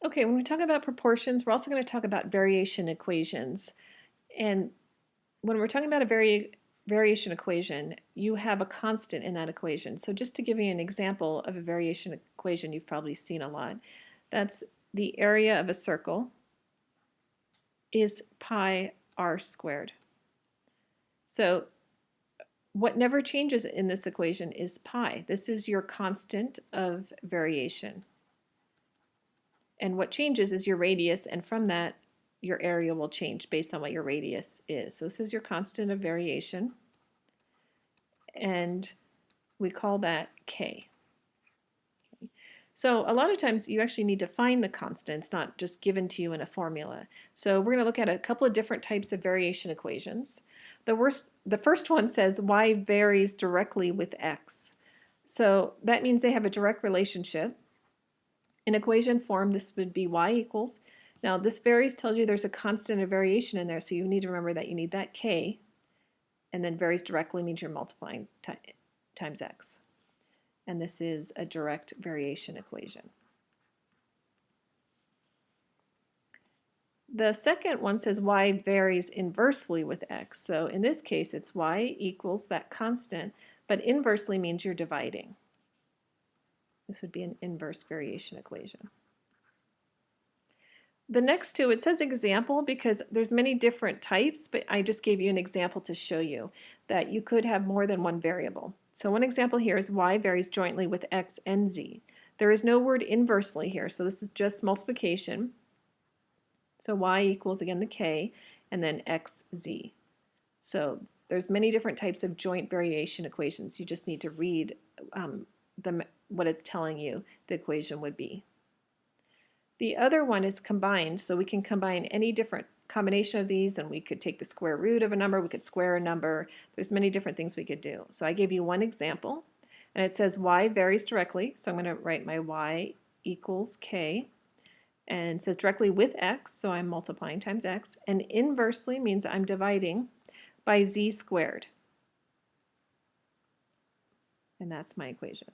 Okay, when we talk about proportions, we're also going to talk about variation equations. And when we're talking about a variation equation, you have a constant in that equation. So just to give you an example of a variation equation you've probably seen a lot, that's the area of a circle is pi r squared. So what never changes in this equation is pi. This is your constant of variation. And what changes is your radius, and from that, your area will change based on what your radius is. So this is your constant of variation, and we call that k. Okay. So a lot of times you actually need to find the constant. It's not just given to you in a formula. So we're going to look at a couple of different types of variation equations. The first one says y varies directly with x. So that means they have a direct relationship. In equation form, this would be y equals. Now this varies tells you there's a constant of variation in there, so you need to remember that you need that k, and then varies directly means you're multiplying times x. And this is a direct variation equation. The second one says y varies inversely with x. So in this case, it's y equals that constant, but inversely means you're dividing. This would be an inverse variation equation. The next two, it says example because there's many different types, but I just gave you an example to show you that you could have more than one variable. So one example here is y varies jointly with x and z. There is no word inversely here, so this is just multiplication. So y equals, again, the k, and then xz. So there's many different types of joint variation equations. You just need to read what it's telling you the equation would be. The other one is combined, so we can combine any different combination of these, and we could take the square root of a number, we could square a number. There's many different things we could do. So I gave you one example, and it says y varies directly, so I'm going to write my y equals k, and it says directly with x, so I'm multiplying times x, and inversely means I'm dividing by z squared. And that's my equation.